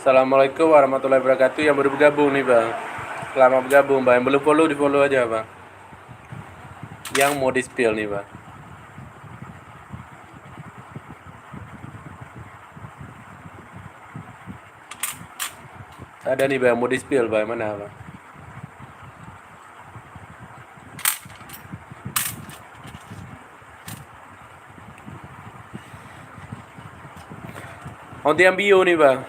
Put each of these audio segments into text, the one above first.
Assalamualaikum warahmatullahi wabarakatuh. Yang baru bergabung nih bang, selamat bergabung bang. Yang belum follow di follow aja bang. Yang mau di spill nih bang. Ada nih bang, mau di spill bang, mana bang? Untuk yang bio nih bang,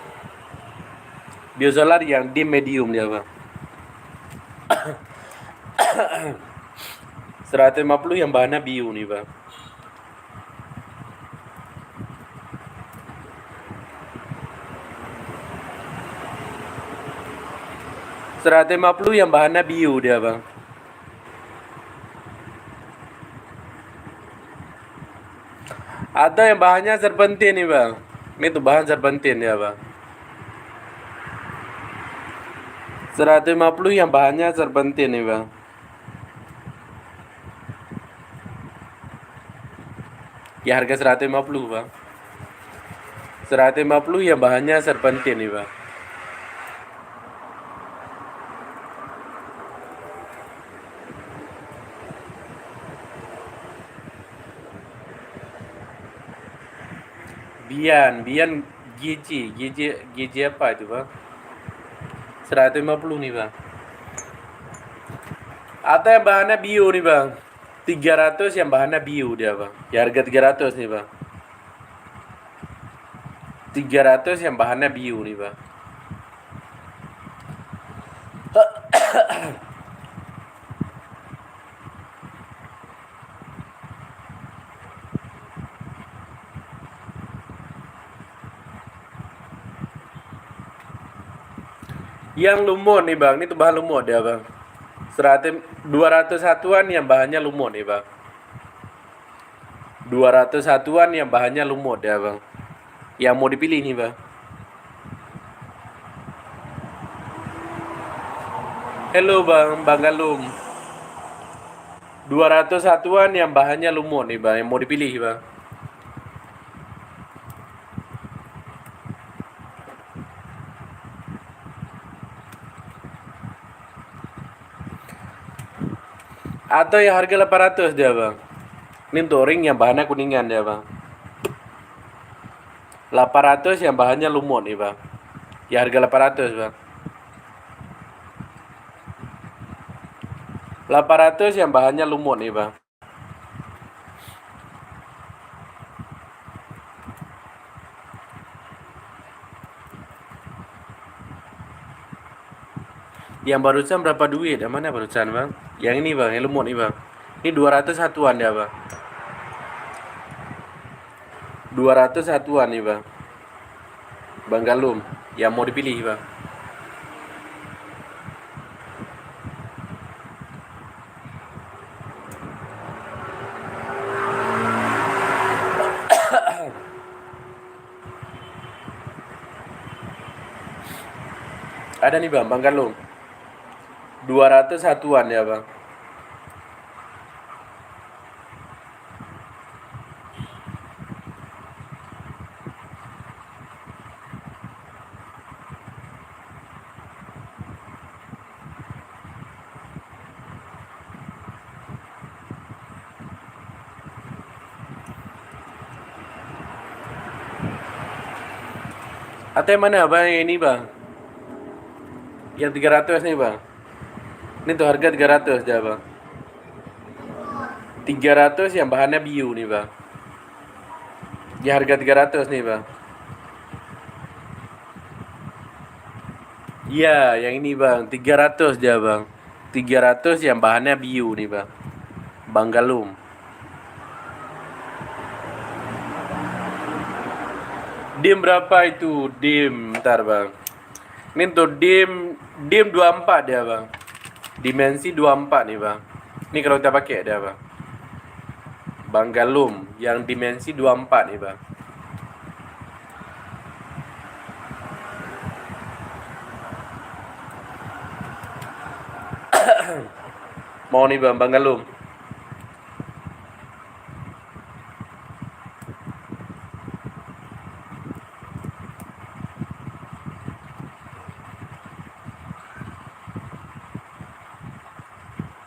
biosolar yang di medium dia bang. 150 yang bahannya bio nih bang. Rp150 yang bahannya bio dia bang. Ada yang bahannya serpentin nih bang. Ini tuh bahan serpentin ya bang. 150 yang bahannya serpentin nih bang. Ya harga 150 bang. 150 yang bahannya serpentin nih bang. Bian Gigi apa itu bang? 150 nih bang. Atau yang bahannya bio nih bang. 300 yang bahannya bio dia bang. Ya harga 300 nih bang. 300 yang bahannya bio nih bang. Yang lumut nih bang, ini tuh bahan lumut ya bang. 200 satuan yang bahannya lumut nih bang. 200 satuan yang bahannya lumut ya bang. Yang mau dipilih nih bang. Halo bang, Bang Galung. 200 satuan yang bahannya lumut nih bang, yang mau dipilih bang. Atau yang harga 800 dia bang. Ini untuk ring yang bahannya kuningan dia bang. 800 yang bahannya lumut nih bang. Ya harga 800 bang. 800 yang bahannya lumut nih bang. Yang barusan berapa duit? Yang mana barusan bang? Yang ini bang, yang lumut nih bang. Ini 200 satuan ya bang. 200 satuan nih bang. Bang Galum, yang mau dipilih bang. Ada nih bang, Bang Galum. 200 satuan ya bang. Atau yang mana bang? Yang ini bang. Yang 300 nih bang. Ini tuh harga 300 ya bang. 300 yang bahannya bio nih bang. Ya harga 300 nih bang. Iya, yang ini bang, 300 dia bang. 300 yang bahannya bio nih bang. Bang Galum. Dim berapa itu? Dim, ntar bang. Ini tuh dim 24 dia bang. Dimensi 24 nih bang. Ini kalau kita pakai dia bang. Bang Galum yang dimensi 24 nih bang. Mau nih bang, Bang Galum.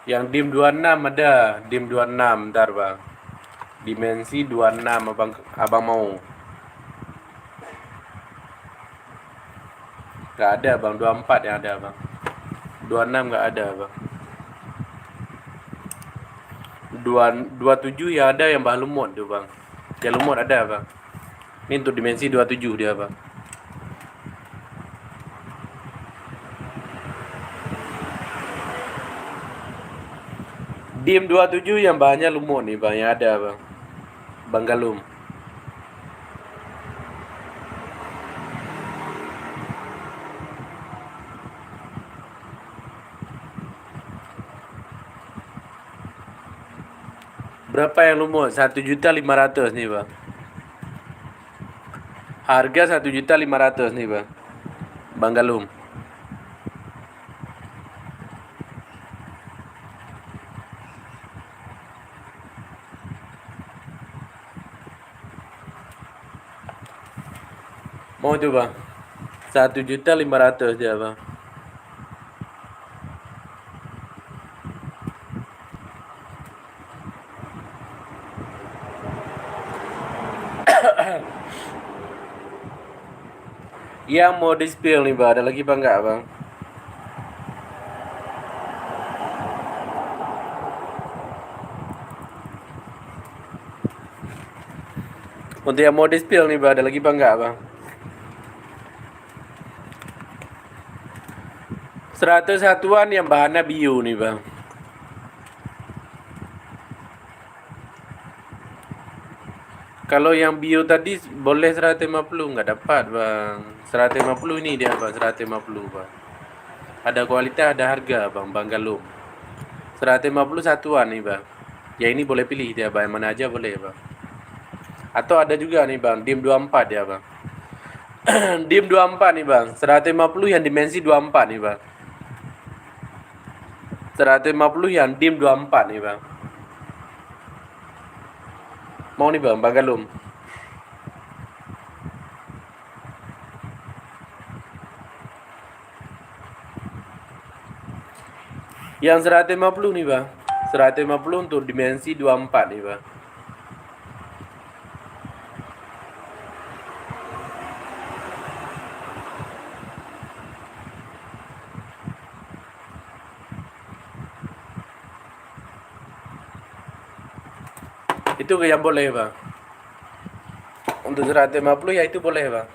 Yang DIM 26 ada, DIM 26 ntar bang. Dimensi 26 abang mau. Gak ada bang, 24 yang ada bang. 26 gak ada bang. 27 yang ada yang bahan lumut tuh bang. Yang lumut ada bang. Ini untuk dimensi 27 dia bang. DIM 27 yang bahannya lumut nih bang, yang ada bang. Bang Galum. Berapa yang lumut? 1.500.000 nih bang. Harga 1.500.000 nih bang. Bang Galum. Mau tuh bang. 1.500.000 dia bang. Yang mau di-spill nih bang, ada lagi bang enggak bang? Untuk yang mau di-spill nih bang, ada lagi bang enggak bang? 101-an yang bahannya bio nih bang. Kalau yang bio tadi boleh 150, nggak dapat bang. 150 ini dia bang, 150 bang. Ada kualitas, ada harga bang, Bang Galum. 150 satuan nih bang. Ya ini boleh pilih dia bang, mana aja boleh bang. Atau ada juga nih bang, DIM 24 dia bang. DIM 24 nih bang, 150 yang dimensi 24 nih bang. 150 yang DIM 24 nih bang. Mau nih bang, Bang Galum. Yang 150 nih bang. 150 untuk dimensi 24 nih bang. Itu yang boleh bang. Untuk 150 ya itu boleh bang.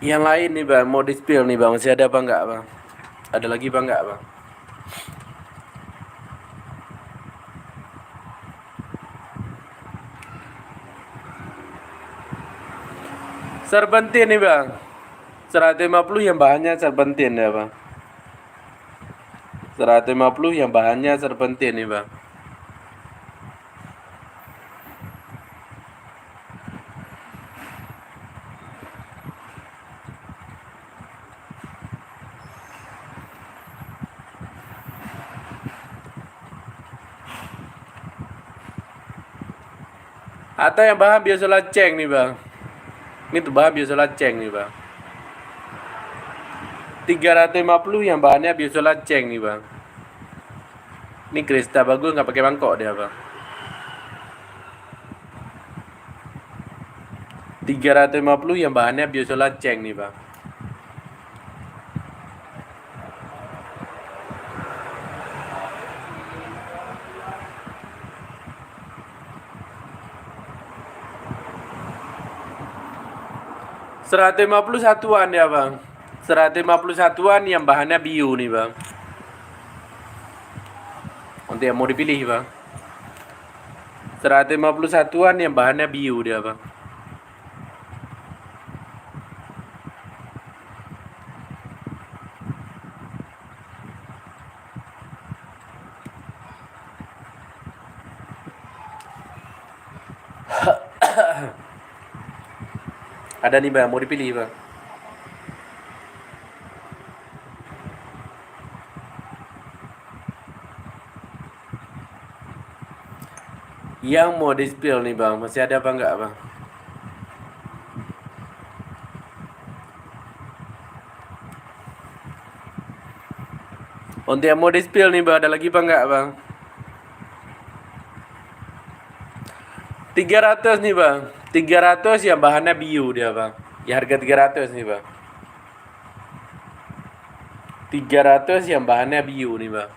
Yang lain nih bang, mau di-spill nih bang, masih ada apa enggak bang? Ada lagi bang enggak bang? Serpentin nih bang, 150 yang bahannya serpentin ya bang. 150 yang bahannya serpentin nih bang. Atau yang bahan biosola ceng nih bang. Ini tuh bahan biosola ceng nih bang. 350 yang bahannya biosola ceng nih bang. Ini Krista bagus, nggak pakai mangkok dia bang. 350 yang bahannya biosola ceng nih bang. Seratus 150 satuan ya bang. 150 satuan yang bahannya bio nih bang. Untuk yang mau dipilih bang. 150 satuan yang bahannya bio dia bang. Ada nih bang, mau dipilih bang. Yang mau di-spill nih bang, masih ada apa enggak bang? Untuk yang mau di-spill nih bang, ada lagi bang nggak bang? 300 nih bang. 300 yang bahannya bio dia bang. Ya harga 300 nih bang. 300 yang bahannya bio nih bang.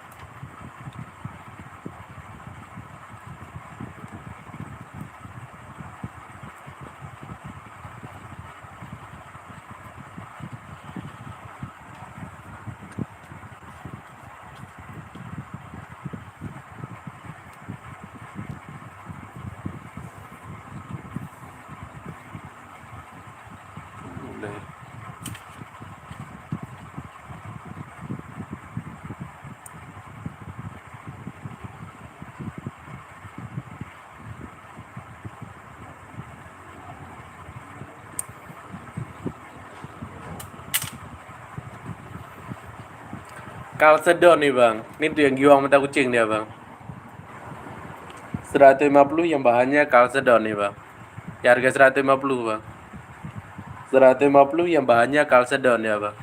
Kalsedon nih bang. Ini tuh yang giwang mata kucing dia bang. 150 yang bahannya kalsedon nih bang. Ya harga 150 bang. 150 yang bahannya kalsedon ya bang.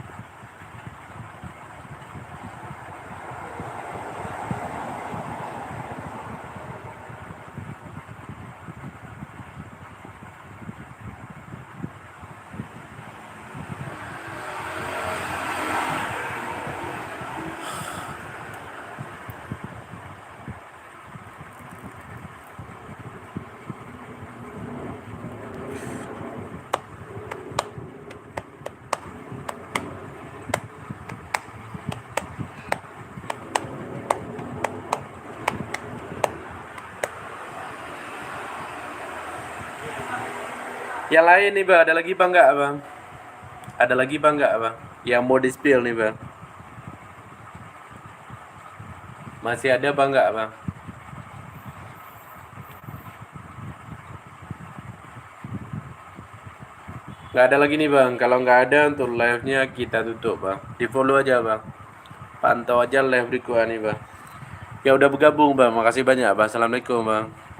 Yang lain nih bang, ada lagi bang nggak bang? Ada lagi bang nggak bang? Yang mau di-spill nih bang. Masih ada bang nggak bang? Nggak ada lagi nih bang. Kalau nggak ada untuk live-nya kita tutup bang. Di follow aja bang. Pantau aja live berikutnya nih bang. Ya udah bergabung bang. Makasih banyak bang. Assalamualaikum bang.